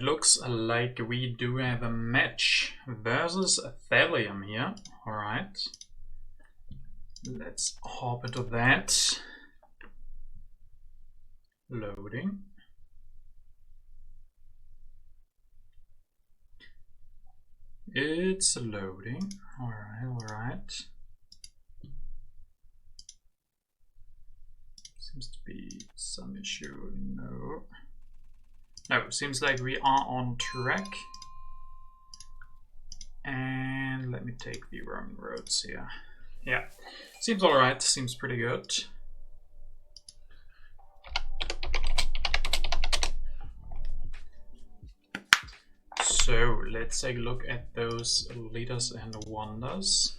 Looks like we do have a match versus Thallium here. Alright. Let's hop into that. Loading. It's loading. Alright. Seems to be some issue. No, seems like we are on track. And let me take the Roman roads here. Yeah, seems alright, seems pretty good. So let's take a look at those leaders and wonders.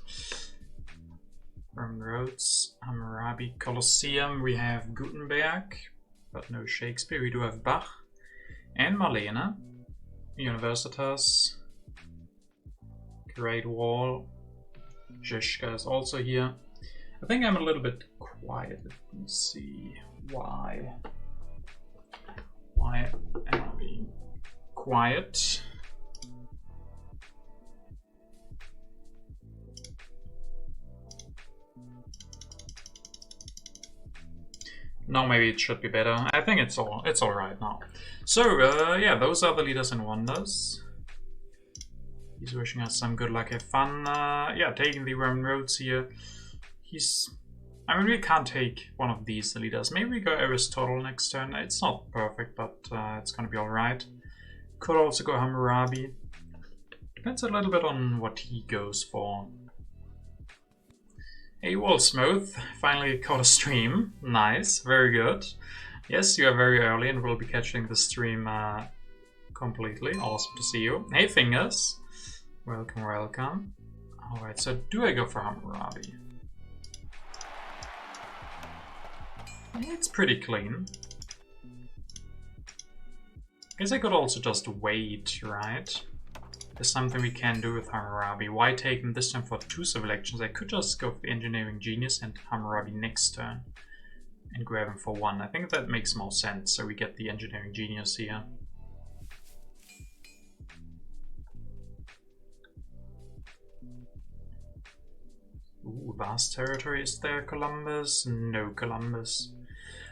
Roman roads, Hammurabi, Colosseum, we have Gutenberg, but no Shakespeare. We do have Bach and Marlene. Universitas, Great Wall, Zizka is also here. I think I'm a little bit quiet. Let me see why. Why am I being quiet? No, maybe it should be better. I think it's all right now. So yeah, those are the leaders and wonders. He's wishing us some good luck, have fun. Yeah, taking the Roman roads here. I mean, we can't take one of these leaders. Maybe we go Aristotle next turn. It's not perfect, but it's gonna be alright. Could also go Hammurabi. Depends a little bit on what he goes for. Hey, Wolfsmouth, finally caught a stream. Nice, very good. Yes, you are very early and we'll be catching the stream completely. Awesome to see you. Hey, Fingers. Welcome, welcome. Alright, so do I go for Hammurabi? It's pretty clean. Guess I could also just wait, right? There's something we can do with Hammurabi. Why take him this time for 2 civil actions? I could just go for the Engineering Genius and Hammurabi next turn and grab him for 1. I think that makes more sense, so we get the Engineering Genius here. Ooh, vast territory. Is there Columbus? No Columbus.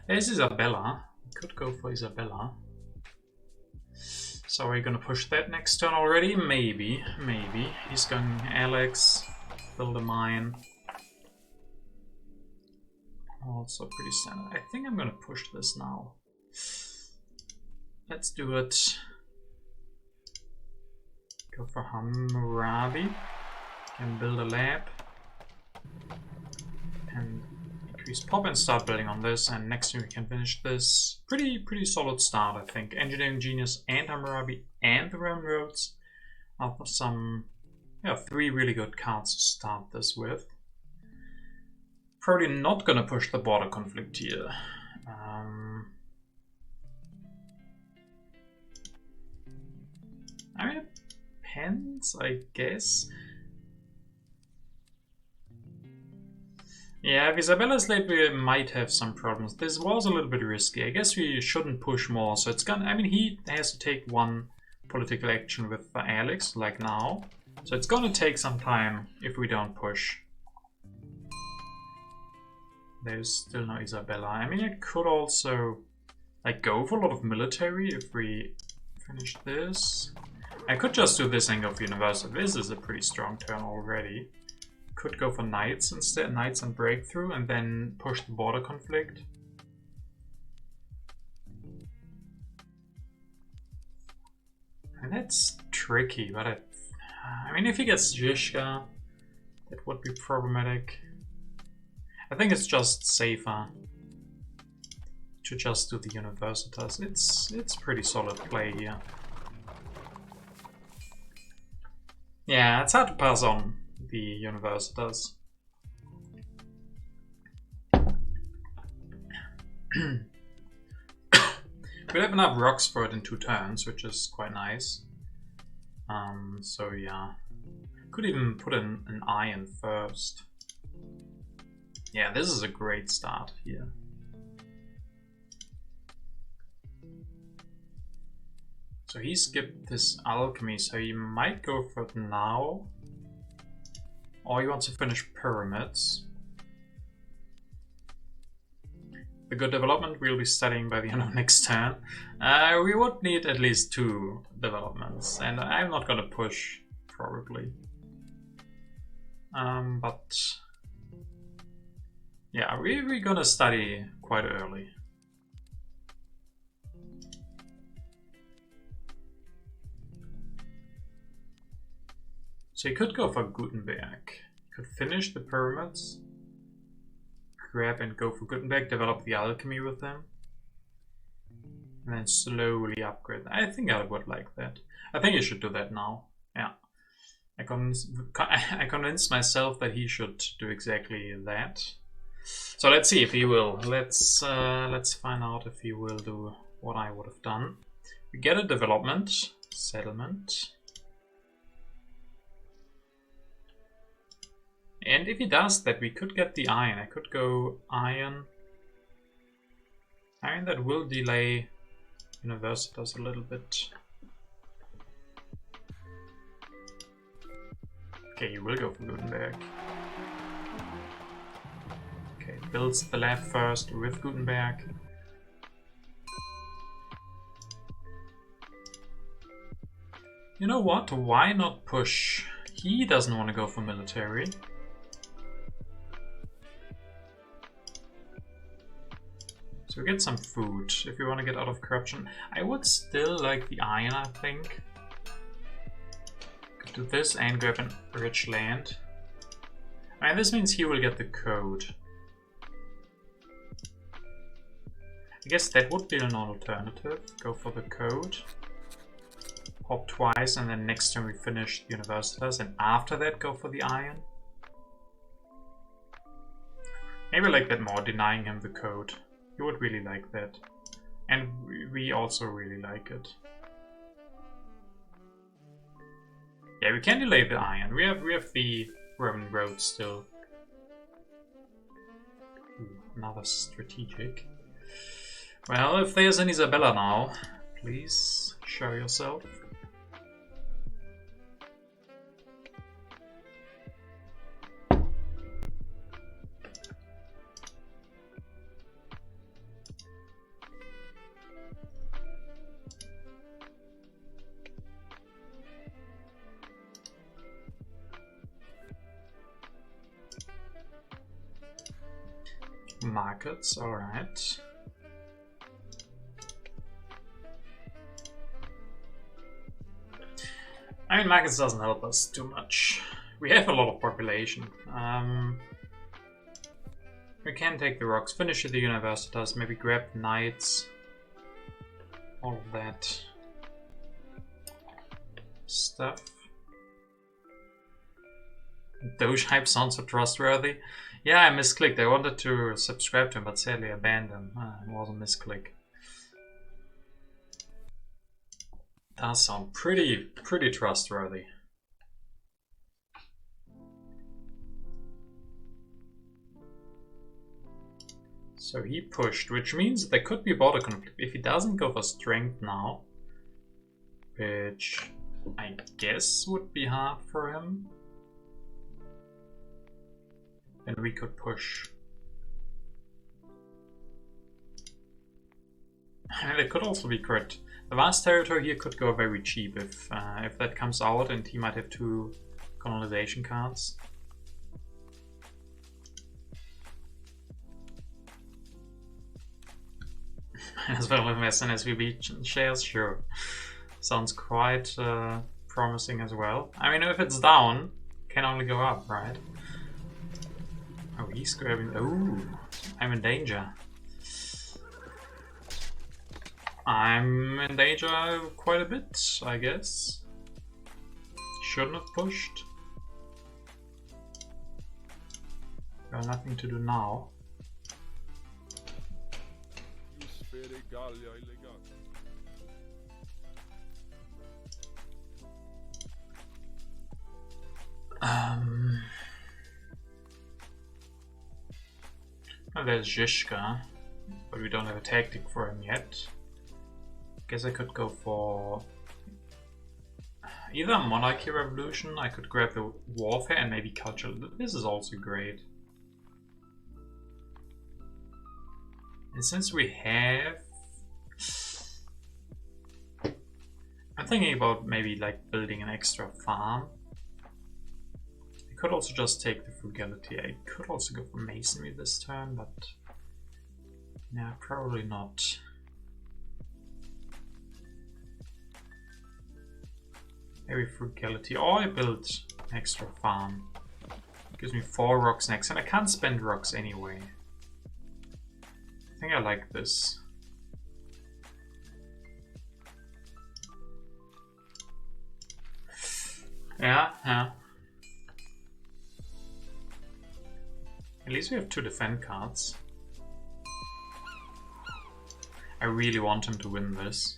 There's Isabella. We could go for Isabella. So are we gonna push that next turn already? Maybe, maybe. He's going Alex, build a mine. Also pretty standard. I think I'm gonna push this now. Let's do it. Go for Hammurabi. Can build a lab. And increase pop and start building on this, and next year we can finish this. Pretty solid start, I think. Engineering Genius and Hammurabi and the Roman roads are some, yeah, 3 really good cards to start this with. Probably not gonna push the border conflict here. I mean, it depends, I guess. Yeah, if Isabella's late, we might have some problems. This was a little bit risky. I guess we shouldn't push more. So it's gonna. I mean, he has to take 1 political action with Alex, like now. So it's gonna take some time if we don't push. There's still no Isabella. I mean, I could also like go for a lot of military if we finish this. I could just do this and go for University. This is a pretty strong turn already. Could go for knights instead, knights and breakthrough, and then push the border conflict. And that's tricky, but I mean, if he gets Zizka, that would be problematic. I think it's just safer to just do the Universitas. It's pretty solid play here. Yeah, it's hard to pass on the Universitas. We'll have enough rocks for it in 2 turns, which is quite nice. So yeah, could even put an iron first. Yeah, this is a great start here. So he skipped this alchemy, so he might go for it now. Or he wants to finish pyramids. The good development we'll be studying by the end of next turn. We would need at least 2 developments, and I'm not gonna push, probably. But yeah, we're gonna study quite early. So he could go for Gutenberg. He could finish the pyramids, grab and go for Gutenberg, develop the alchemy with them, and then slowly upgrade. I think I would like that. I think he should do that now. Yeah. I convinced myself that he should do exactly that. So let's see if he will. Let's find out if he will do what I would have done. We get a development, settlement. And if he does that, we could get the iron. I could go iron. Iron that will delay Universitas a little bit. Okay, you will go for Gutenberg. Okay, builds the lab first with Gutenberg. You know what? Why not push? He doesn't want to go for military. So we get some food if we want to get out of corruption. I would still like the iron, I think. Could do this and grab an rich land. And this means he will get the code. I guess that would be an alternative. Go for the code. Hop twice, and then next time we finish the Universitas, and after that go for the iron. Maybe I like that more, denying him the code. He would really like that. And we also really like it. Yeah, we can delay the iron. We have the Roman road still. Ooh, another strategic. Well, if there's an Isabella now, please show yourself. Markets, alright. I mean, markets doesn't help us too much. We have a lot of population. We can take the rocks, finish the Universitas, maybe grab knights. All of that stuff. Doge hype sounds so trustworthy. Yeah, I misclicked. I wanted to subscribe to him, but sadly I banned him. It was a misclick. Does sound pretty trustworthy. So he pushed, which means there could be border conflict if he doesn't go for strength now, which I guess would be hard for him. And we could push. And it could also be crit. The vast territory here could go very cheap if that comes out, and he might have 2 colonization cards. As well as an SVB shares, sure. Sounds quite promising as well. I mean, if it's down, can only go up, right? Oh, he's grabbing. Ooh, I'm in danger. I'm in danger quite a bit, I guess. Shouldn't have pushed. Got nothing to do now. Well, there's Zizka, but we don't have a tactic for him yet. Guess I could go for Either Monarchy Revolution, I could grab the Warfare and maybe Culture. This is also great. And since we have... I'm thinking about maybe like building an extra farm. I could also just take the Frugality. I could also go for Masonry this turn, but... yeah, probably not. Maybe Frugality, or I build an extra farm. Gives me 4 rocks next, and I can't spend rocks anyway. I think I like this. Yeah. At least we have 2 defend cards. I really want him to win this.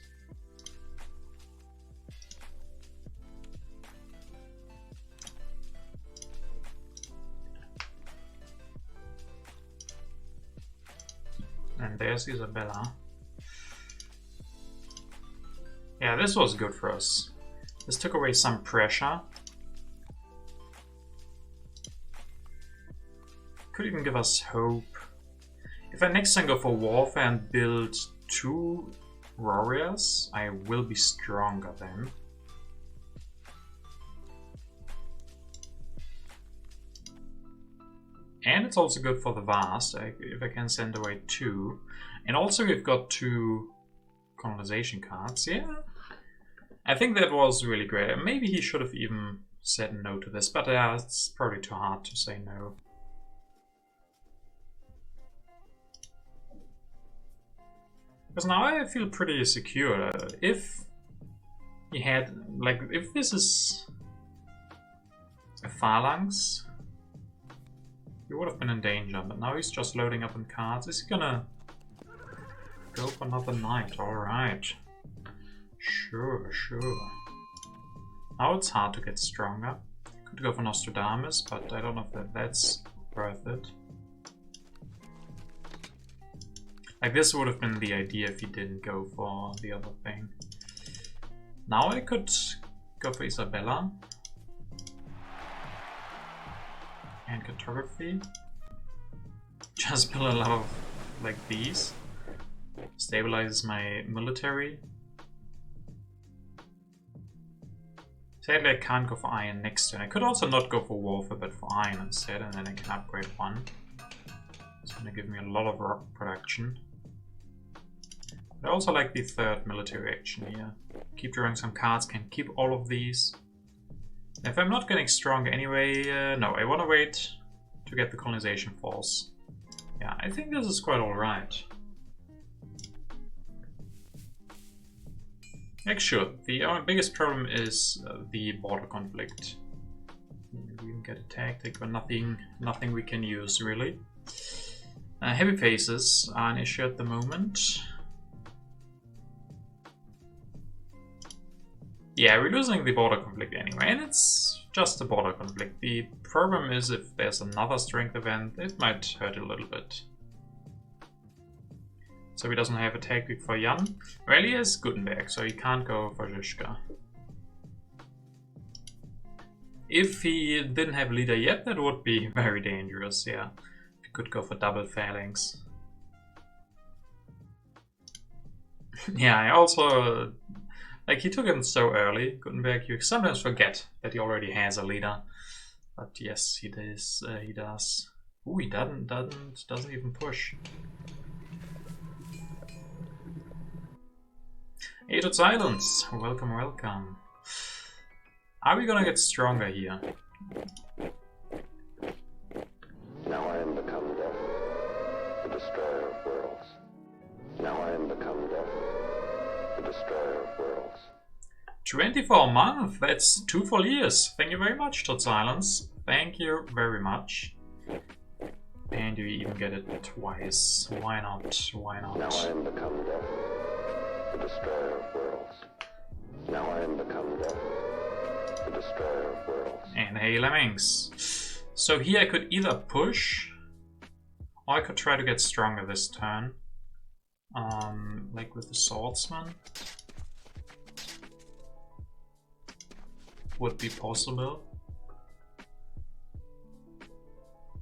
And there's Isabella. Yeah, this was good for us. This took away some pressure. Could even give us hope. If I next time go for Warfare and build 2 warriors, I will be stronger then. And it's also good for the Vast, if I can send away 2. And also we've got 2 colonization cards, yeah. I think that was really great. Maybe he should have even said no to this, but yeah, it's probably too hard to say no. Because now I feel pretty secure. If he had, like, if this is a Phalanx, he would have been in danger, but now he's just loading up in cards. Is he gonna go for another knight? Alright. Sure. Now it's hard to get stronger. Could go for Nostradamus, but I don't know if that's worth it. Like, this would have been the idea if he didn't go for the other thing. Now I could go for Isabella. And Cartography. Just build a lot of, like, these. Stabilizes my military. Sadly, I can't go for Iron next turn. I could also not go for Warfare, but for Iron instead, and then I can upgrade 1. It's gonna give me a lot of rock production. I also like the 3rd military action here. Keep drawing some cards, can keep all of these. If I'm not getting stronger anyway, no, I want to wait to get the colonization force. Yeah, I think this is quite alright. Actually, our biggest problem is the border conflict. We even get a tactic, but nothing we can use really. Heavy faces are an issue at the moment. Yeah, we're losing the border conflict anyway, and it's just a border conflict. The problem is if there's another strength event, it might hurt a little bit. So he doesn't have a tactic for Jan. Well, he has Gutenberg, so he can't go for Zizka. If he didn't have a leader yet, that would be very dangerous, yeah. He could go for double phalanx. Yeah, I also... like, he took him so early, Gutenberg. You sometimes forget that he already has a leader. But yes, he does. Ooh, he doesn't even push. Age of Silence, welcome. Are we gonna get stronger here? Now I am become death, the destroyer of worlds. Now I am become death, the destroyer of worlds. 24 a month, that's 2 full years. Thank you very much, Todd Silence. Thank you very much. And you even get it twice. Why not? Why not? Now I am become death, the destroyer of worlds. Now I am become death, the destroyer of worlds. And hey, Lemmings. So here I could either push, or I could try to get stronger this turn. Like with the swordsman. would be possible.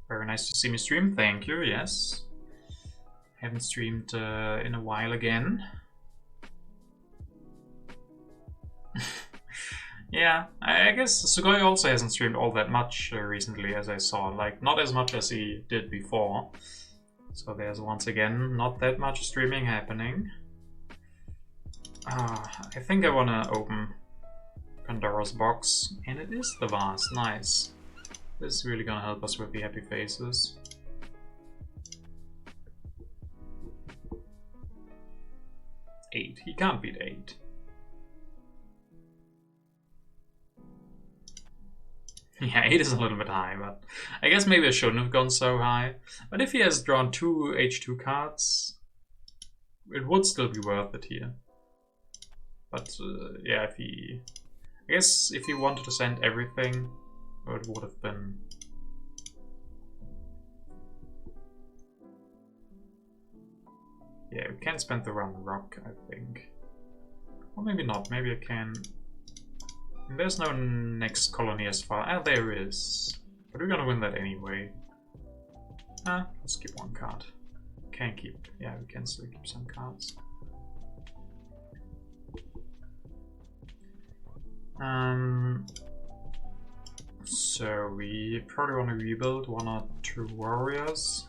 Very nice to see me stream, thank you, yes. Haven't streamed in a while again. Yeah, I guess Sugoi also hasn't streamed all that much recently, as I saw. Like, not as much as he did before. So there's once again not that much streaming happening. I think I want to open Pandora's box, and it is the vase. Nice. This is really gonna help us with the happy faces. Eight. He can't beat 8. Yeah, 8 is a little bit high, but I guess maybe I shouldn't have gone so high. But if he has drawn 2 H2 cards, it would still be worth it here. But yeah, I guess if he wanted to send everything, it would have been... Yeah, we can spend the run rock, I think. Or maybe not, maybe I can... There's no next colony as far... Ah, there is. But we're gonna win that anyway. Let's keep 1 card. Can keep... Yeah, we can still keep some cards. So we probably want to rebuild 1 or 2 warriors.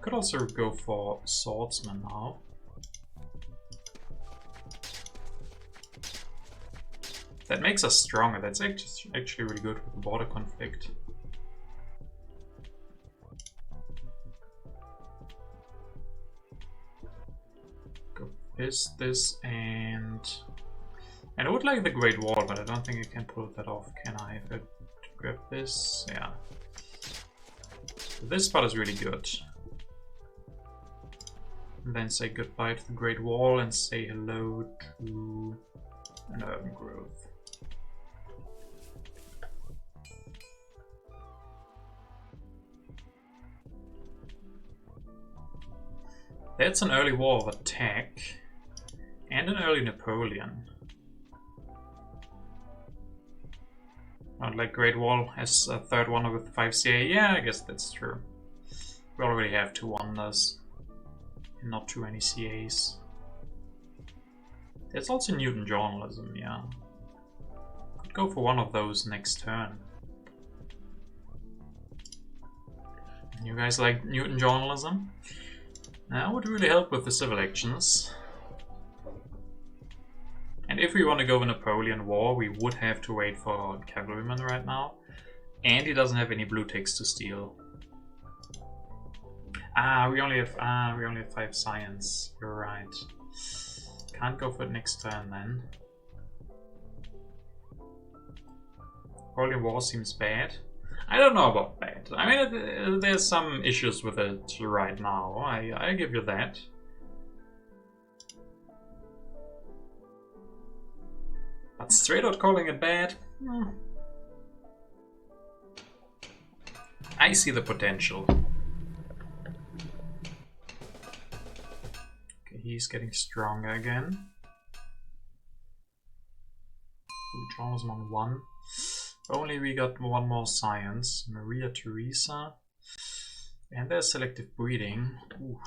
Could also go for swordsman now. That makes us stronger. That's actually really good with the border conflict. Go this, and I would like the Great Wall, but I don't think I can pull that off, can I? If I grab this, yeah. This spot is really good. And then say goodbye to the Great Wall and say hello to an urban growth. That's an early war of attack and an early Napoleon. Not like Great Wall as a 3rd one with 5 CA. Yeah, I guess that's true. We already have 2 wonders and not too many CAs. There's also Newton journalism, yeah. Could go for one of those next turn. You guys like Newton journalism? That would really help with the civil actions. And if we want to go a Napoleon War, we would have to wait for cavalryman right now. And he doesn't have any blue ticks to steal. We only have 5 science. You're right. Can't go for it next turn then. Napoleon War seems bad. I don't know about bad. I mean, there's some issues with it right now. I give you that. But straight out calling it bad? I see the potential. Okay, he's getting stronger again. Journalism on 1. Only we got 1 more science. Maria Theresa. And there's selective breeding. Ooh.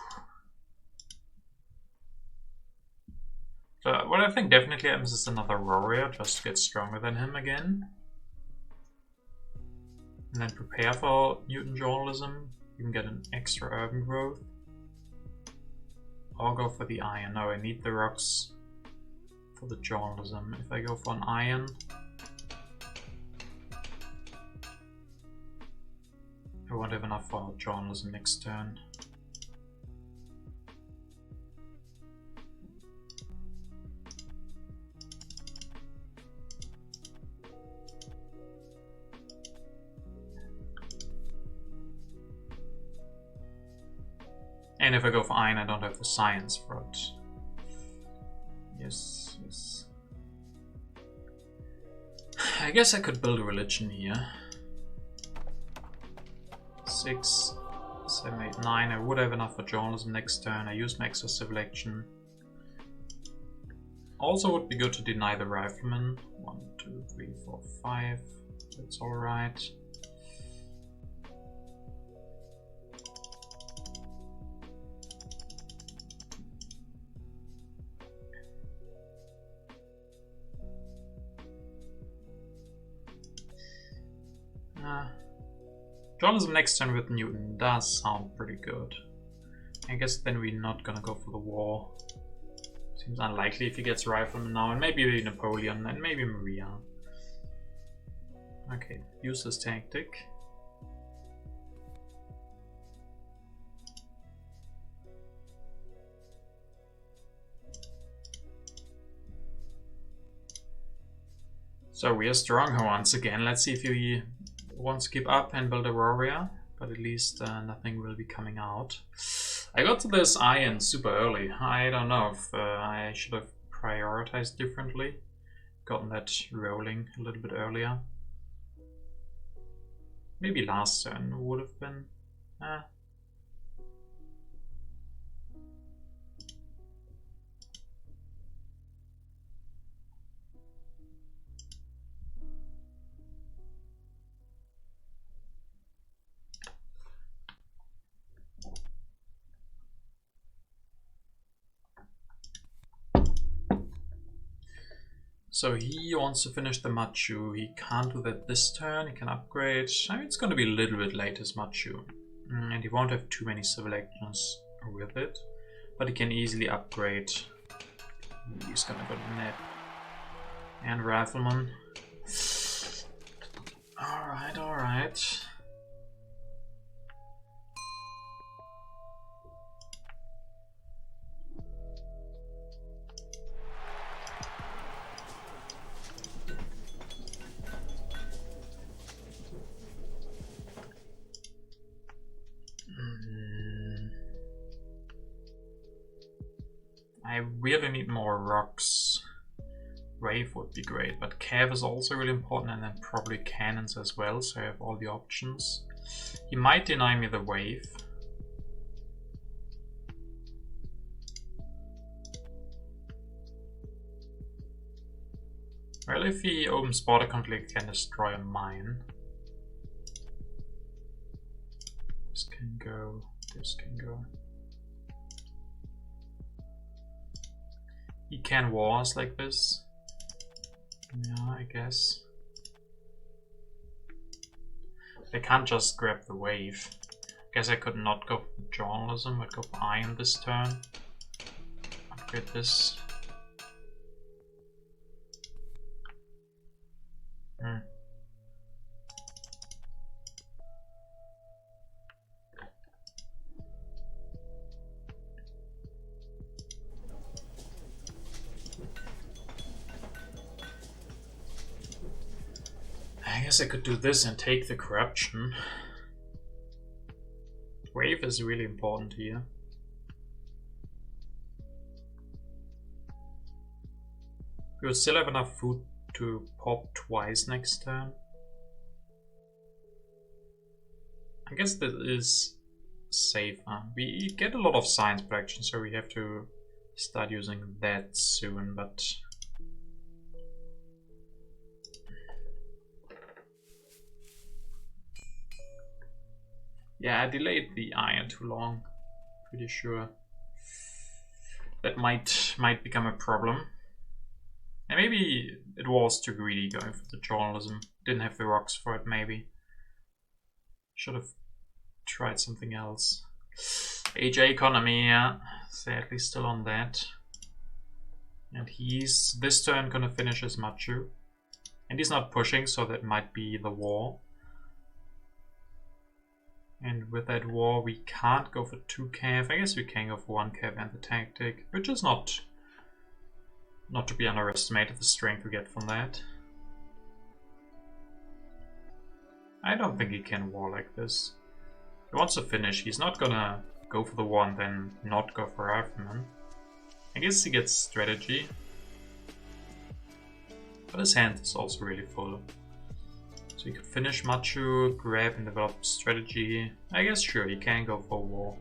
So what I think definitely happens is another warrior just to get stronger than him again. And then prepare for Newton journalism. You can get an extra urban growth. Or go for the iron. No, I need the rocks for the journalism. If I go for an iron, I won't have enough for journalism next turn. And if I go for iron, I don't have the science for it. Yes, yes. I guess I could build a religion here. 6, 7, 8, 9. I would have enough for journalism next turn. I use my extra civil action. Also would be good to deny the rifleman. 1, 2, 3, 4, 5. That's alright. Journalism next turn with Newton does sound pretty good. I guess then we're not gonna go for the war. Seems unlikely if he gets Rifleman now, and maybe Napoleon, and maybe Maria. Okay, use this tactic. So we are stronger once again. Let's see if he wants to keep up and build a warrior, but at least nothing will be coming out. I got to this iron super early. I don't know if I should have prioritized differently. Gotten that rolling a little bit earlier. Maybe last turn would have been... So he wants to finish the Machu. He can't do that this turn. He can upgrade. I mean, it's going to be a little bit late as Machu. And he won't have too many civil actions with it. But he can easily upgrade. He's going to go net. And Rifleman. Alright, alright. I really need more rocks. Wave would be great, but Cav is also really important, and then probably cannons as well, so I have all the options. He might deny me the wave. Well, if he opens border conflict, he can destroy a mine. This can go, this can go. He can wars like this. Yeah, I guess. I can't just grab the wave. Guess I could not go for journalism, I'd go for iron this turn. Upgrade this. I guess I could do this and take the corruption. Wave is really important here. We will still have enough food to pop twice next turn. I guess that is safer. We get a lot of science production, so we have to start using that soon, but... Yeah, I delayed the iron too long. Pretty sure that might become a problem. And maybe it was too greedy going for the journalism. Didn't have the rocks for it, maybe. Should have tried something else. AJ economy, yeah. Sadly still on that. And he's this turn gonna finish his Machu. And he's not pushing, so that might be the war. And with that war, we can't go for 2 cav. I guess we can go for 1 cav and the tactic, which is not to be underestimated, the strength we get from that. I don't think he can war like this. He wants to finish. He's not gonna go for the war and then not go for Rifleman. I guess he gets strategy. But his hand is also really full. So he could finish Machu, grab and develop strategy. I guess sure, he can go for war.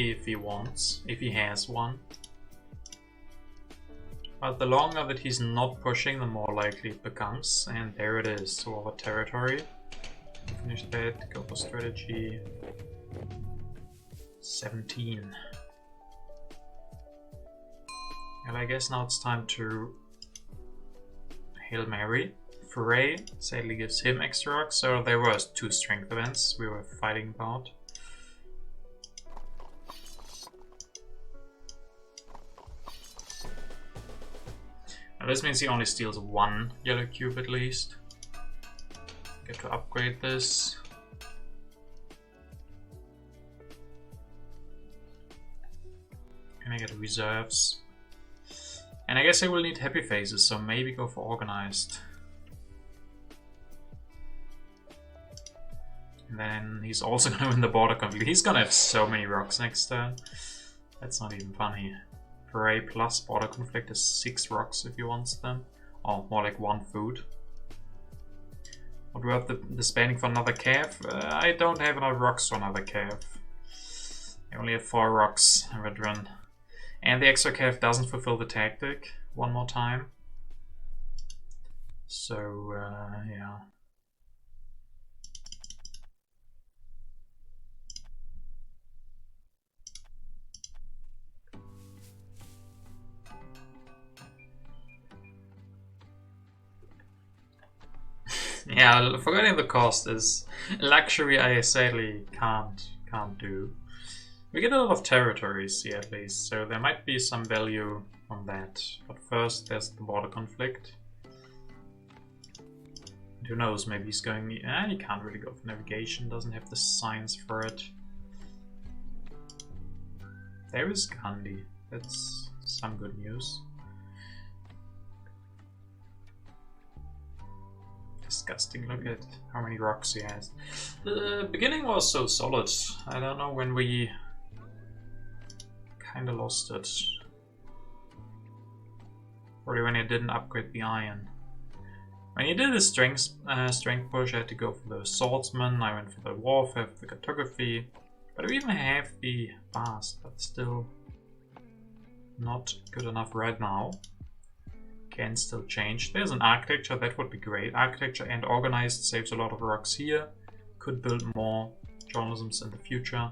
if he wants, if he has one. But the longer that he's not pushing, the more likely it becomes. And there it is, so over territory. Finish that, go for strategy. 17. And I guess now it's time to Hail Mary. Foray sadly gives him extra rocks, so there were 2 strength events we were fighting about. Now this means he only steals 1 yellow cube at least. Get to upgrade this. And I get reserves. And I guess I will need happy faces, so maybe go for organized. And then he's also gonna win the border conflict. He's gonna have so many rocks next turn. That's not even funny. Foray plus border conflict is 6 rocks if he wants them. Or more like 1 food. Would worth the spending for another calf? I don't have enough rocks for another calf. I only have 4 rocks, a veteran. And the extra calf doesn't fulfill the tactic one more time. So, yeah. Yeah, forgetting the cost is a luxury I sadly can't do. We get a lot of territories here at least, so there might be some value from that. But first there's the border conflict. And who knows, maybe he's going... he can't really go for navigation, doesn't have the science for it. There is Gandhi, that's some good news. Disgusting, look at how many rocks he has. The beginning was so solid, I don't know when we kinda lost it. Probably when he didn't upgrade the iron. When he did his strength push, I had to go for the swordsman, I went for the warfare, for the cartography. But we even have the fast, but still not good enough right now. Can still change. There's an architecture, that would be great. Architecture and organized saves a lot of rocks here. Could build more journalisms in the future.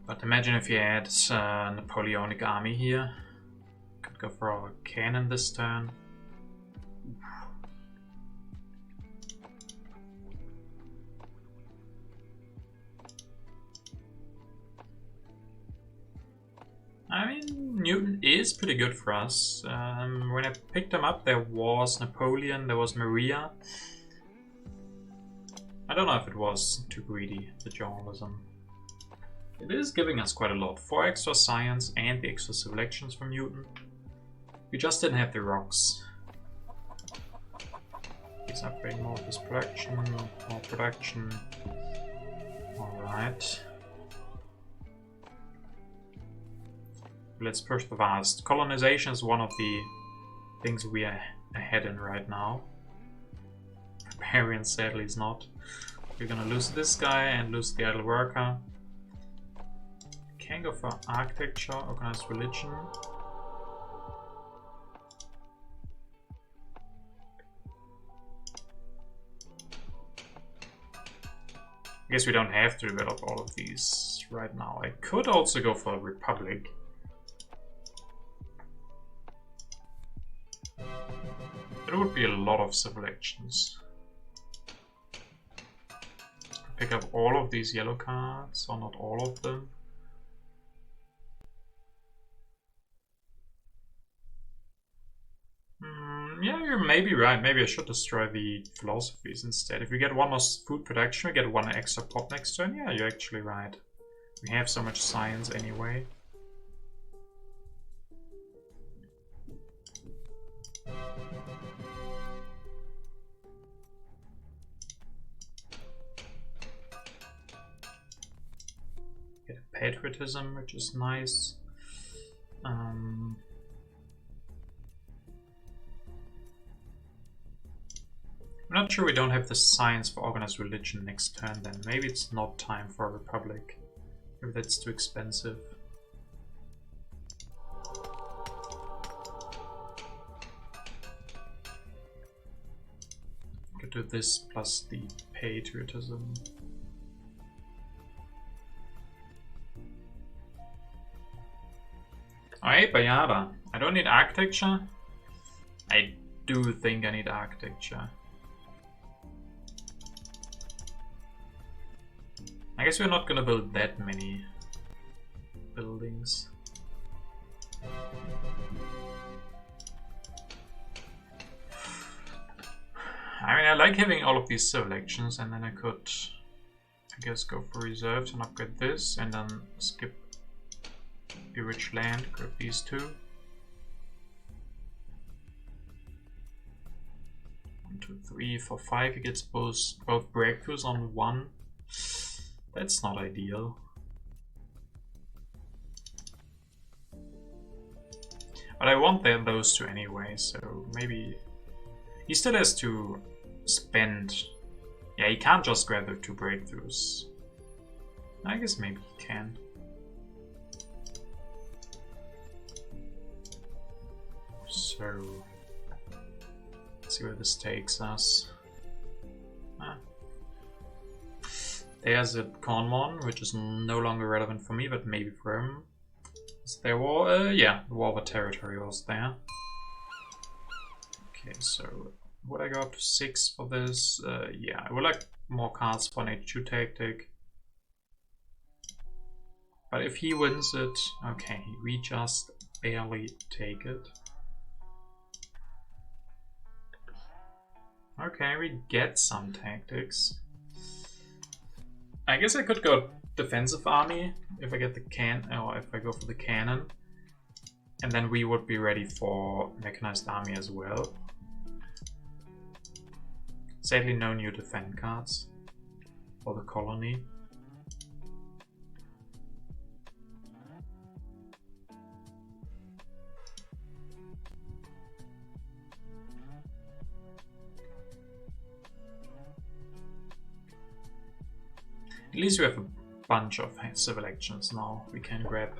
But imagine if you had a Napoleonic army here. Could go for our cannon this turn. I mean, Newton is pretty good for us. When I picked him up, there was Napoleon, there was Maria. I don't know if it was too greedy, the journalism. It is giving us quite a lot. 4 extra science and the extra civil actions from Newton. We just didn't have the rocks. He's upgrading more of his production, more production. Alright. Let's push the vast. Colonization is one of the things we are ahead in right now. Barbarian sadly is not. We're gonna lose this guy and lose the idle worker. Can go for architecture, organized religion. I guess we don't have to develop all of these right now. I could also go for a republic. There would be a lot of civil actions. Pick up all of these yellow cards, or not all of them. Yeah, you're maybe right. Maybe I should destroy the philosophies instead. If we get 1 more food production, we get 1 extra pop next turn. Yeah, you're actually right. We have so much science anyway. Get a patriotism, which is nice. I'm not sure we don't have the science for organized religion next turn then. Maybe it's not time for a republic. Maybe that's too expensive. Could do this plus the patriotism. Alright, Bayada. I don't need architecture. I do think I need architecture. I guess we're not gonna build that many buildings. I mean, I like having all of these selections, and then I could, I guess, go for reserves and upgrade this, and then skip the rich land, grab these two. 1, 2, 3, 4, 5. He gets both breakthroughs on one. That's not ideal. But I want those two anyway, so maybe he still has to spend. Yeah, he can't just grab the 2 breakthroughs. I guess maybe he can. So let's see where this takes us. There's a Conmon, which is no longer relevant for me, but maybe for him. Is there war? Yeah, the war over territory was there. Okay, so would I go up to 6 for this? Yeah, I would like more cards for an H2 tactic. But if he wins it, okay, we just barely take it. Okay, we get some tactics. I guess I could go defensive army if I get the or if I go for the cannon, and then we would be ready for mechanized army as well. Sadly, no new defend cards for the colony. At least we have a bunch of civil actions now. We can grab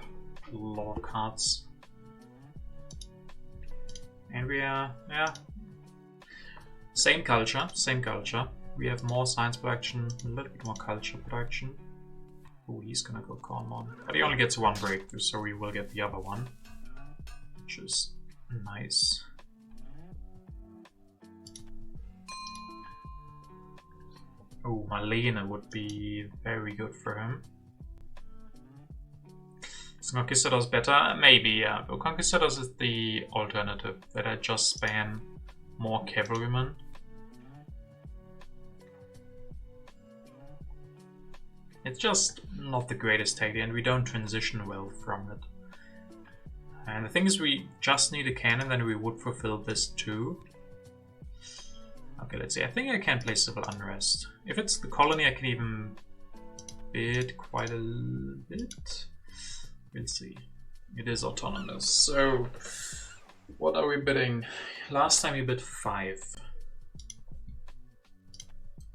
a lot of cards. And we are, yeah, same culture, same culture. We have more science production, a little bit more culture production. Oh, he's gonna go Conmon. But he only gets 1 breakthrough, so we will get the other one, which is nice. Oh, Malena would be very good for him. Is Conquistadors better? Maybe, yeah. But Conquistadors is the alternative, that I just spam more cavalrymen. It's just not the greatest tactic, and we don't transition well from it. And the thing is, we just need a cannon, then we would fulfill this too. Okay, let's see. I think I can play Civil Unrest. If it's the colony, I can even bid quite a bit. We'll see. It is autonomous. So, what are we bidding? Last time we bid 5.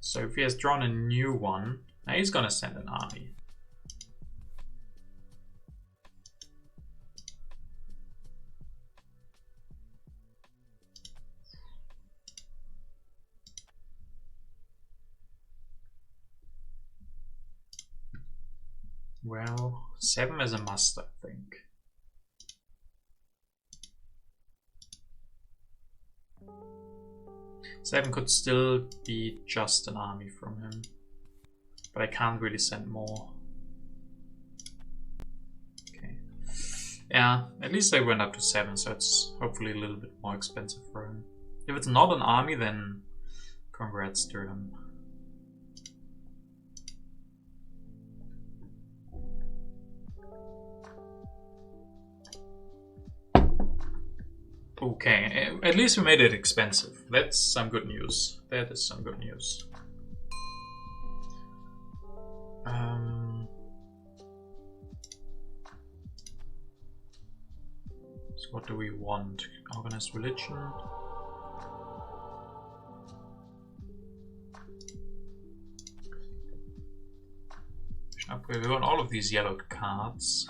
So if he has drawn a new one, now he's gonna send an army. Well, 7 is a must, I think. Seven could still be just an army from him, but I can't really send more. Okay. Yeah, at least I went up to 7, so it's hopefully a little bit more expensive for him. If it's not an army, then congrats to him. Okay, at least we made it expensive. That's some good news. That is some good news. So what do we want? Organized religion. Upgrade. We want all of these yellowed cards.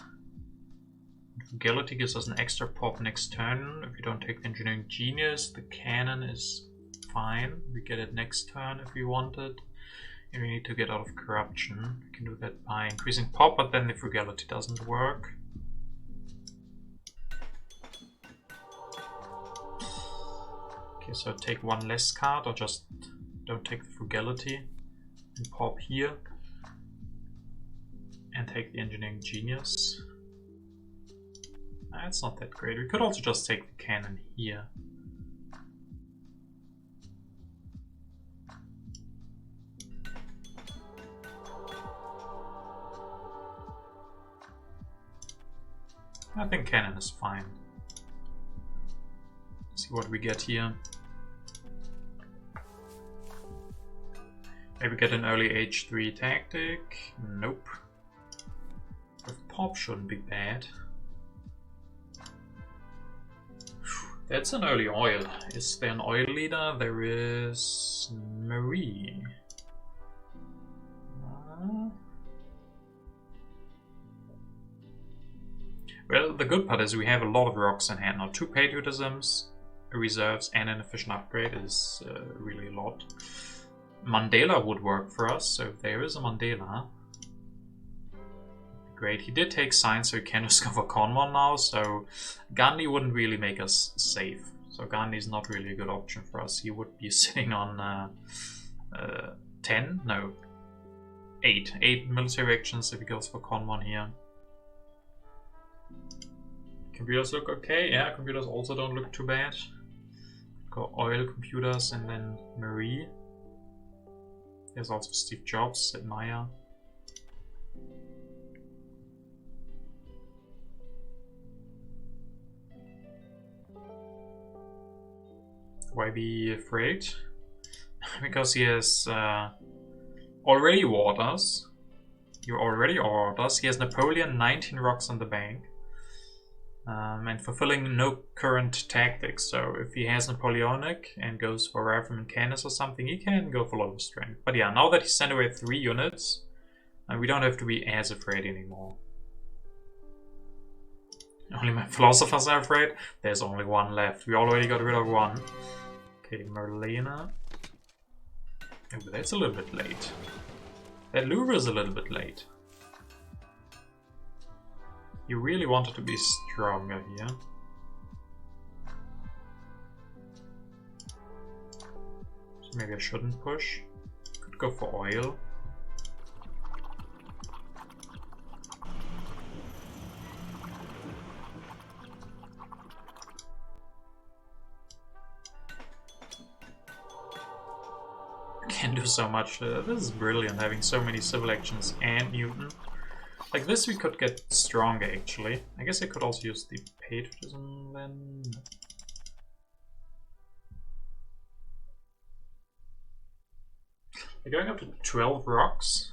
Frugality gives us an extra pop next turn. If we don't take the Engineering Genius, the Cannon is fine. We get it next turn if we want it. And we need to get out of Corruption. We can do that by increasing pop, but then the Frugality doesn't work. Okay, so take one less card, or just don't take the Frugality and pop here. And take the Engineering Genius. That's not that great. We could also just take the Cannon here. I think Cannon is fine. See what we get here. Maybe get an early H3 tactic. Nope. With pop shouldn't be bad. That's an early oil. Is there an oil leader? There is Marie. Well, the good part is we have a lot of rocks in hand now. 2 patriotisms, reserves, and an efficient upgrade is really a lot. Mandela would work for us, so if there is a Mandela. Great, he did take science, so he can discover Conmon now, so Gandhi wouldn't really make us safe. So Gandhi is not really a good option for us. He would be sitting on 10? No. 8. 8 military actions if he goes for Conmon here. Computers look okay. Yeah, computers also don't look too bad. Go oil, computers, and then Marie. There's also Steve Jobs at Maya. Why be afraid? Because he has already waters. You already waters. He has Napoleon, 19 rocks in the bank. And fulfilling no current tactics. So if he has Napoleonic and goes for Rifleman Canis or something, he can go for a lot of strength. But yeah, now that he sent away 3 units, we don't have to be as afraid anymore. Only my philosophers are afraid. There's only 1 left. We already got rid of 1. Okay, Merlina. Oh, but that's a little bit late. That Louvre is a little bit late. You really wanted to be stronger here. So maybe I shouldn't push. Could go for oil. Can do so much. This is brilliant, having so many civil actions and Newton. Like this we could get stronger actually. I guess I could also use the patriotism then. No. We're going up to 12 rocks.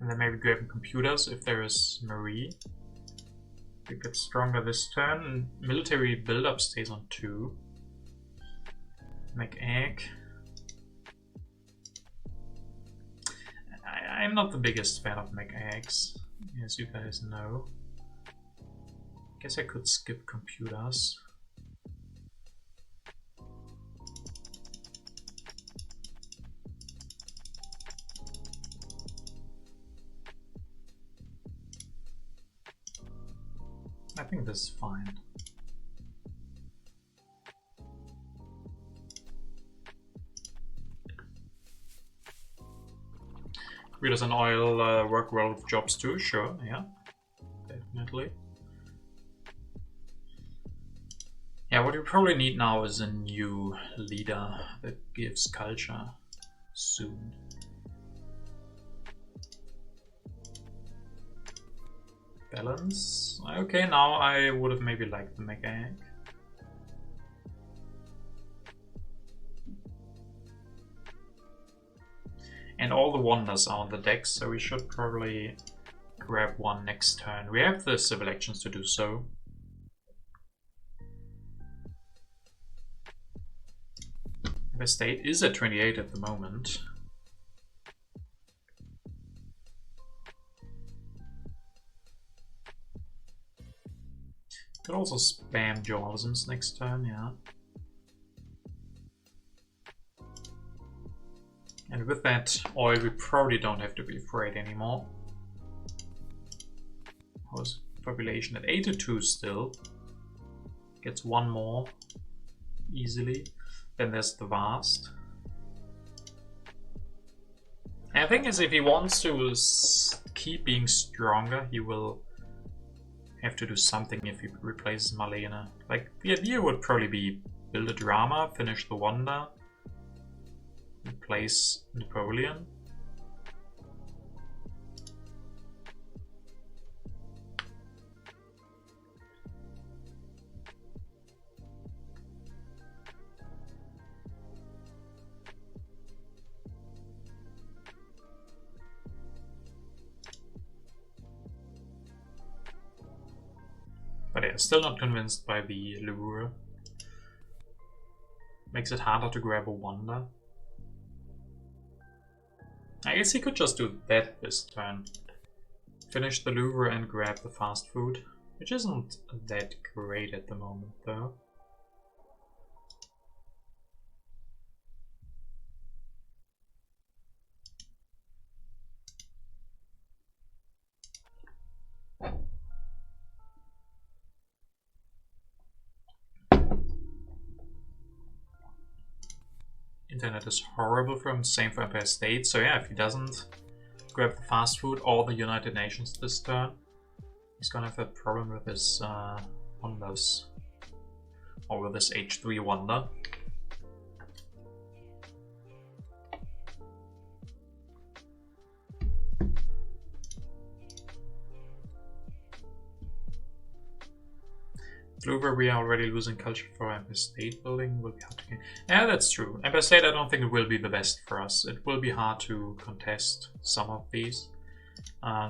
And then maybe grabbing computers if there is Marie. We get stronger this turn, and military build-up stays on 2. Make egg. I'm not the biggest fan of make eggs, as you guys know. Guess I could skip computers. I think this is fine. Computers and oil work well with jobs too, sure, yeah, definitely. Yeah, what you probably need now is a new leader that gives culture soon. Balance. Okay, now I would have maybe liked the mega egg. And all the wonders are on the deck, so we should probably grab one next turn. We have the civil actions to do so. The state is at 28 at the moment. Could also spam dualisms next turn, yeah. And with that oil, we probably don't have to be afraid anymore. How's population at 82 still? Gets one more easily. Then there's the vast. And the thing is, if he wants to keep being stronger, he will have to do something if he replaces Marlene. Like, the idea would probably be build a drama, finish the wonder, replace Napoleon. But yeah, still not convinced by the Louvre. Makes it harder to grab a wonder. I guess he could just do that this turn. Finish the Louvre and grab the fast food, which isn't that great at the moment though. Internet is horrible for him, same for Empire State. So yeah, if he doesn't grab the fast food or the United Nations this turn, he's gonna have a problem with his wonders. Or with this H3 wonder. Louvre, we are already losing culture for Empire State building. Will be hard to gain. Yeah, that's true. Empire State, I don't think it will be the best for us. It will be hard to contest some of these.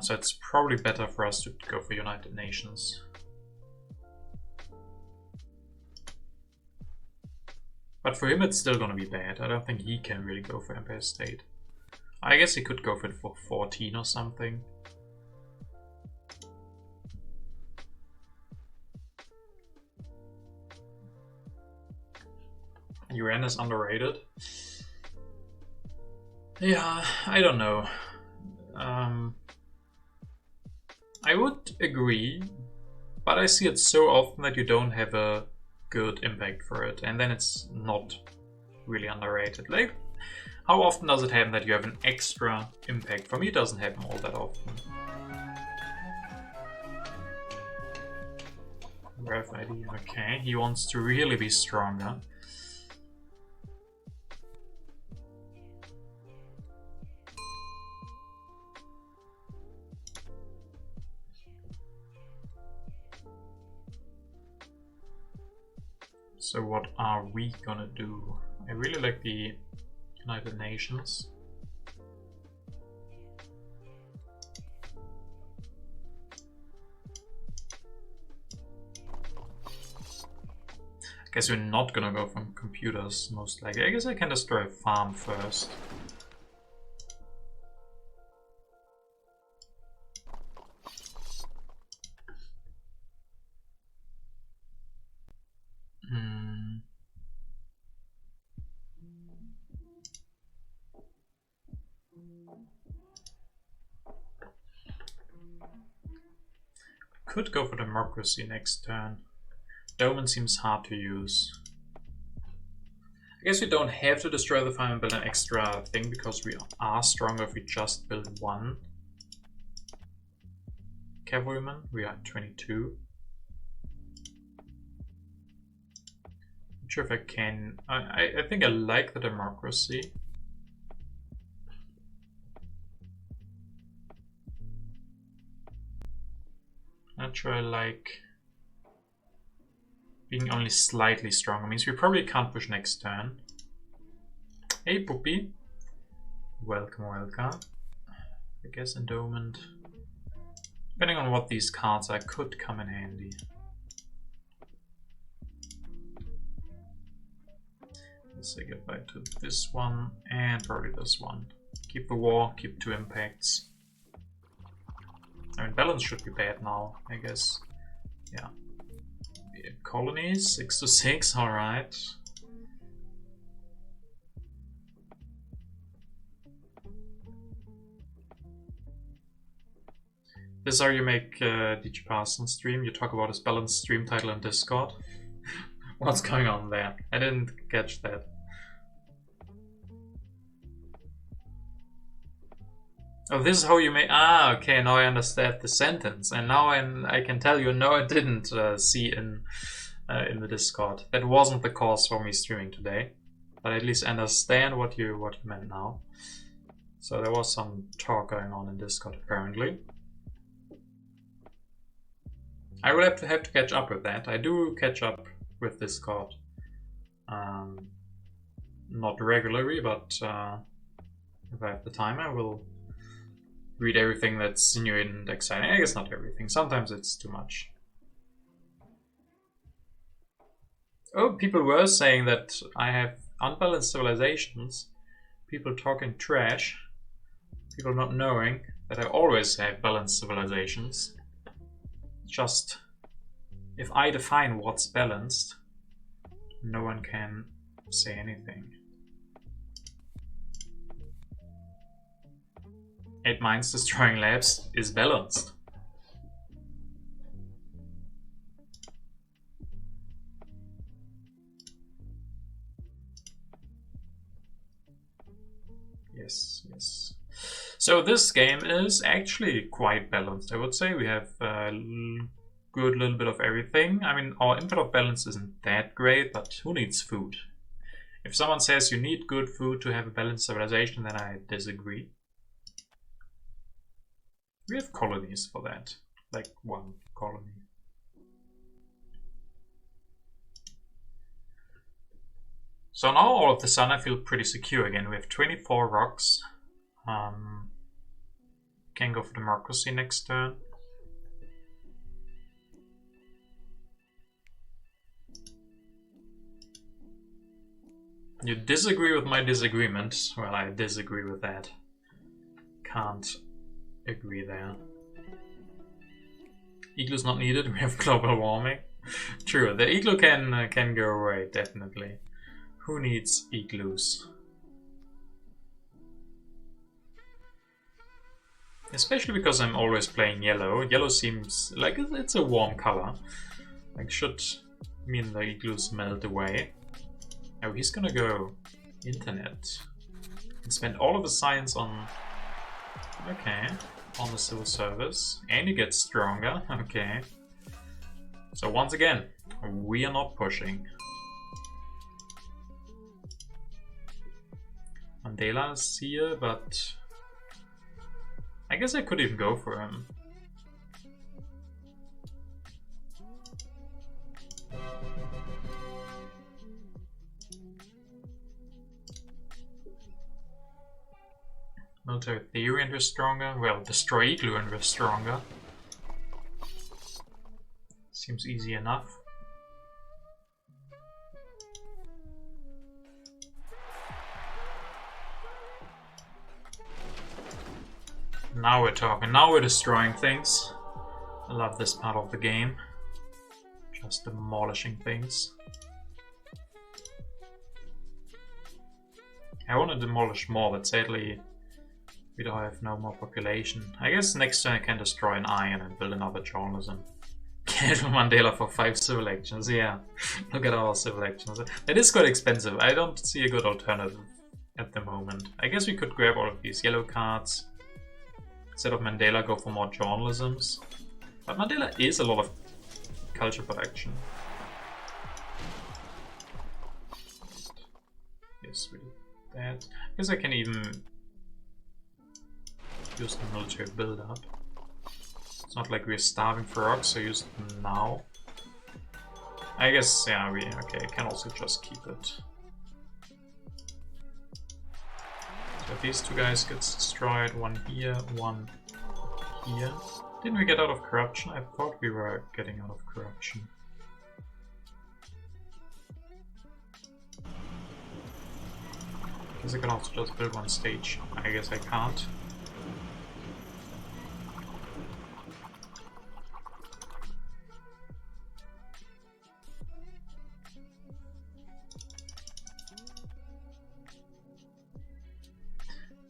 So it's probably better for us to go for United Nations. But for him, it's still going to be bad. I don't think he can really go for Empire State. I guess he could go for it for 14 or something. UN is underrated. Yeah, I don't know. I would agree, but I see it so often that you don't have a good impact for it, and then it's not really underrated. Like, how often does it happen that you have an extra impact? For me, it doesn't happen all that often. Ref ID, okay, he wants to really be stronger. So what are we gonna do? I really like the United Nations. I guess we're not gonna go from computers, most likely. I guess I can destroy a farm first. Could go for democracy next turn. Doman seems hard to use. I guess we don't have to destroy the farm and build an extra thing because we are stronger if we just build one cavalryman. We are at 22. Not sure if I can. I think I like the democracy. Not sure I like being only slightly stronger. Means we probably can't push next turn. Hey, Puppy. Welcome, welcome. I guess endowment. Depending on what these cards are, could come in handy. Let's say get back to this one and probably this one. Keep the war, keep 2 impacts. I mean, balance should be bad now, I guess. Yeah. Colonies, 6 to 6, alright. This is how you make TTAPulse on stream. You talk about his balanced stream title in Discord. What's going on there? I didn't catch that. Oh, this is how you make... Ah, okay, now I understand the sentence. And now I can tell you, no, I didn't see in the Discord. That wasn't the cause for me streaming today. But I at least understand what you meant now. So there was some talk going on in Discord, apparently. I will have to catch up with that. I do catch up with Discord. Not regularly, but if I have the time, I will read everything that's new and exciting. I guess not everything. Sometimes it's too much. Oh, people were saying that I have unbalanced civilizations. People talking trash. People not knowing that I always have balanced civilizations. Just, if I define what's balanced, no one can say anything. 8 mines destroying labs is balanced. Yes, yes. So this game is actually quite balanced, I would say. We have a good little bit of everything. I mean, our input of balance isn't that great, but who needs food? If someone says you need good food to have a balanced civilization, then I disagree. We have colonies for that, like 1 colony. So now all of a sudden I feel pretty secure again. We have 24 rocks. Can go for democracy next turn. You disagree with my disagreement? Well, I disagree with that. Can't agree there. Igloo's not needed, we have global warming. True, the igloo can go away, definitely. Who needs igloos? Especially because I'm always playing yellow. Yellow seems like it's a warm color. Like, should mean the igloos melt away. Oh, he's gonna go internet. And spend all of his science on... Okay. On the civil service. And he gets stronger. Okay. So once again, we are not pushing. Mandela's here, but... I guess I could even go for him. Military theory and we're stronger. Well, destroy igloo and we're stronger. Seems easy enough. Now we're talking. Now we're destroying things. I love this part of the game. Just demolishing things. I want to demolish more, but sadly we don't have no more population. I guess next turn I can destroy an iron and build another journalism. Kill Mandela for 5 civil actions. Yeah, look at our civil actions. It is quite expensive. I don't see a good alternative at the moment. I guess we could grab all of these yellow cards. Instead of Mandela, go for more journalisms. But Mandela is a lot of culture production. Yes, we did that. I guess I can even use the military build-up. It's not like we're starving for rocks, so use them now. I guess, yeah, okay, I can also just keep it. So these two guys gets destroyed. One here, one here. Didn't we get out of corruption? I thought we were getting out of corruption. Guess I can also just build one stage. I guess I can't.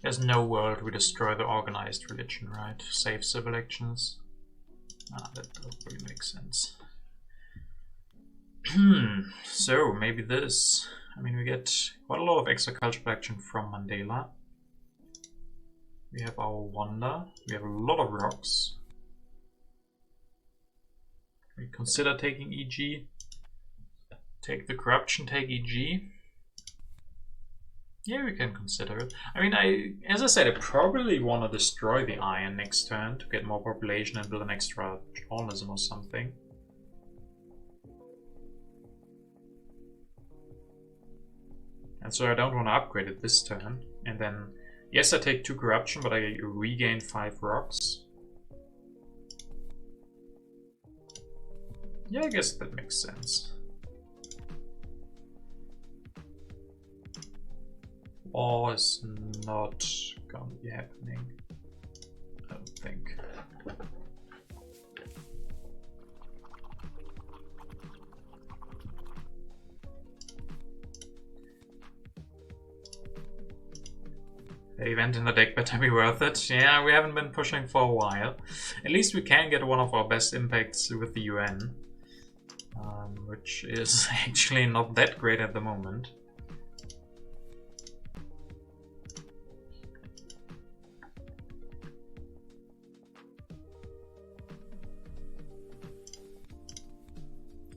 There's no world we destroy the organized religion, right? Save civil actions. Ah, that doesn't really make sense. So, maybe this. I mean, we get quite a lot of extra cultural action from Mandela. We have our wonder. We have a lot of rocks. We consider taking EG. Take the corruption, take EG. Yeah, we can consider it. I mean, as I said, I probably want to destroy the iron next turn to get more population and build an extra journalism or something. And so I don't want to upgrade it this turn. And then, yes, I take 2 corruption, but I regain 5 rocks. Yeah, I guess that makes sense. War is not gonna be happening, I don't think. The event in the deck better be worth it. Yeah, we haven't been pushing for a while. At least we can get one of our best impacts with the UN, which is actually not that great at the moment.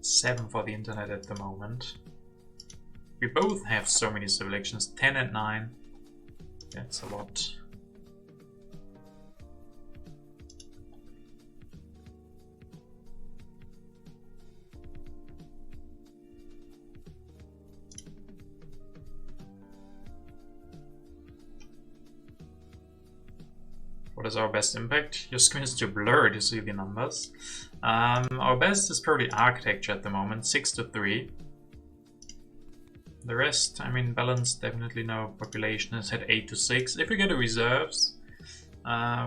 Seven for the internet at the moment. We both have so many civil actions, 10 and 9. That's a lot. What is our best impact? Your screen is too blurred to see the numbers. Our best is probably architecture at the moment, 6 to 3. The rest, I mean, balance, definitely no. Population is at 8 to 6. If we get the reserves,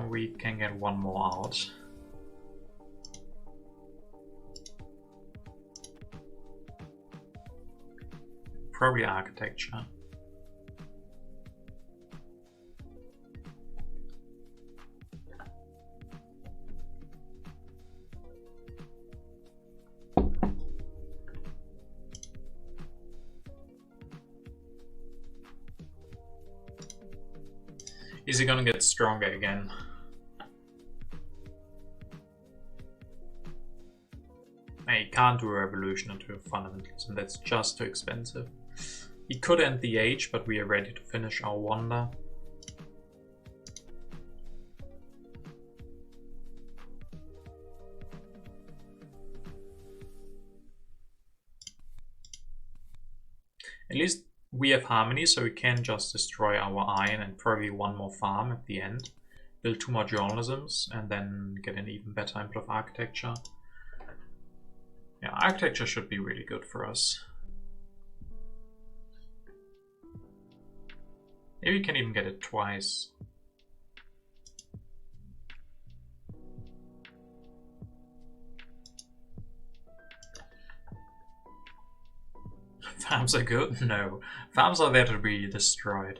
we can get one more out. Probably architecture. Is he gonna get stronger again? He can't do a revolution into a fundamentalism, that's just too expensive. He could end the age, but we are ready to finish our wonder. At least we have harmony, so we can just destroy our iron and probably one more farm at the end. Build 2 more journalisms and then get an even better input of architecture. Yeah, architecture should be really good for us. Maybe we can even get it twice. Farms are good? No. Farms are there to be destroyed.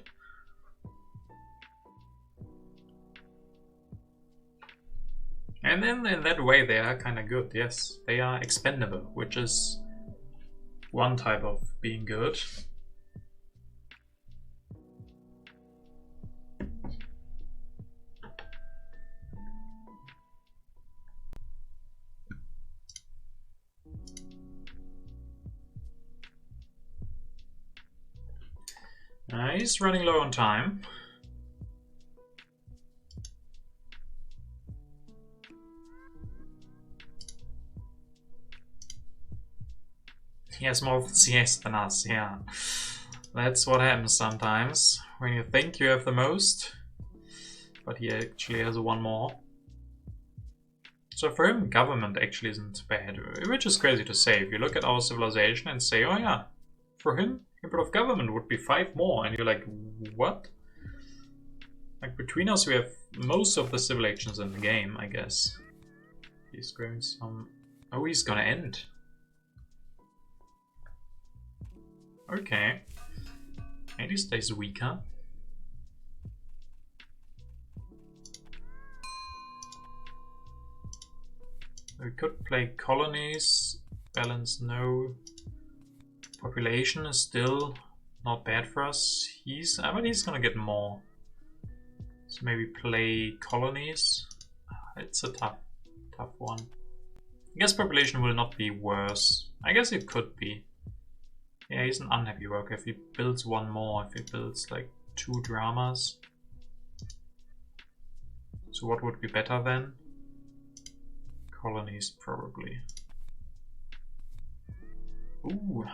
And then in that way they are kind of good, yes. They are expendable, which is one type of being good. He's running low on time. He has more CS than us, yeah. That's what happens sometimes when you think you have the most, but he actually has one more. So for him, government actually isn't bad, which is crazy to say. If you look at our civilization and say, oh yeah, for him, input of government would be 5 more, and you're like, what? Like between us, we have most of the civilizations in the game, I guess. He's growing some. Oh, he's gonna end. Okay. Maybe he stays weaker. We could play colonies, balance no. Population is still not bad for us. I mean, he's gonna get more. So maybe play colonies. It's a tough one. I guess population will not be worse. I guess it could be. Yeah, he's an unhappy worker. If he builds one more, if he builds like 2 dramas. So what would be better then? Colonies, probably. Ooh,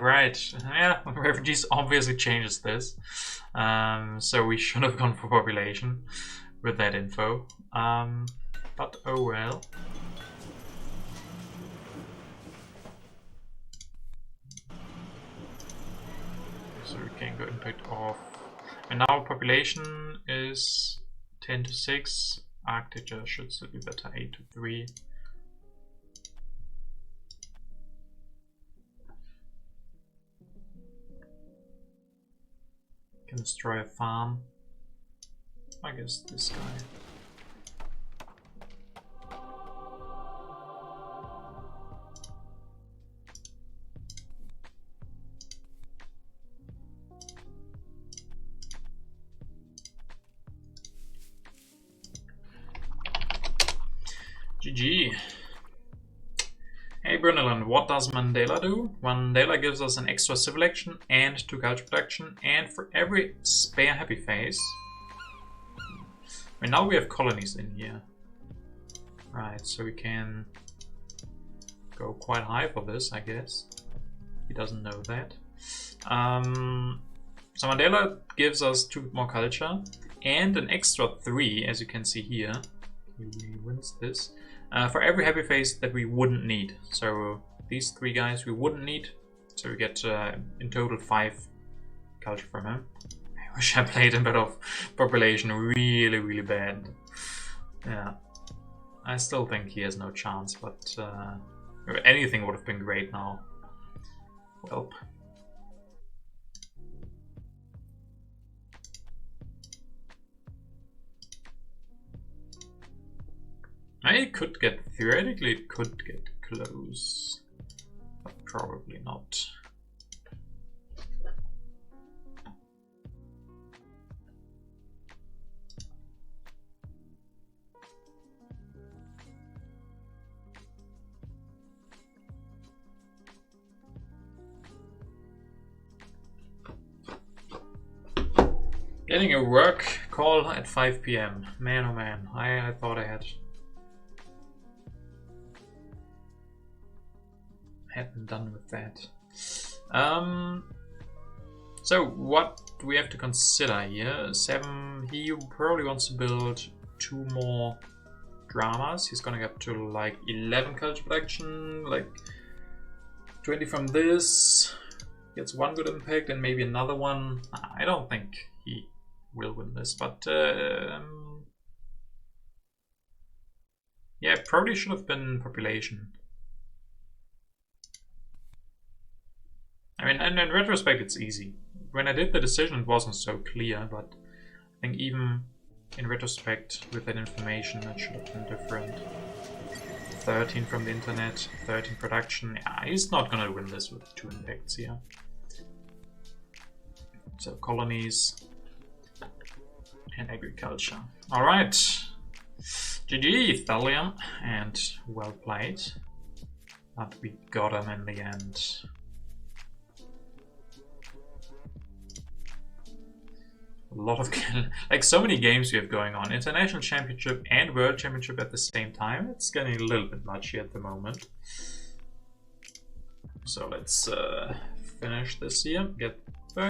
right. Yeah, refugees obviously changes this. So we should have gone for population with that info. But oh well. So we can go impact off. And now population is 10 to 6. Architecture should still be better, 8 to 3. Can destroy a farm. I guess this guy. GG. Hey Brunelin, what does Mandela do? Mandela gives us an extra civil action and 2 culture production, and for every spare happy face. And now we have colonies in here. Right, so we can go quite high for this, I guess. He doesn't know that. So Mandela gives us 2 more culture and an extra 3, as you can see here. He wins this. For every happy face that we wouldn't need. So these 3 guys we wouldn't need. So we get in total 5 culture from him. I wish I played a bit of population really bad. Yeah. I still think he has no chance, but anything would have been great now. Welp. Theoretically it could get close, but probably not. Getting a work call at 5 PM. Man, oh man, I thought I hadn't done with that. So what do we have to consider here? 7, he probably wants to build 2 more dramas. He's gonna get to like 11 culture production, like 20 from this. Gets 1 good impact and maybe another one. I don't think he will win this, but yeah, probably should have been population. I mean, and in retrospect, it's easy. When I did the decision, it wasn't so clear, but I think even in retrospect, with that information, it should have been different. 13 from the internet, 13 production. Yeah, he's not gonna win this with 2 impacts here. So colonies and agriculture. All right, GG, Thalion, and well played. But we got him in the end. A lot of like so many games we have going on. International Championship and World Championship at the same time. It's getting a little bit much here at the moment. So let's finish this here. Get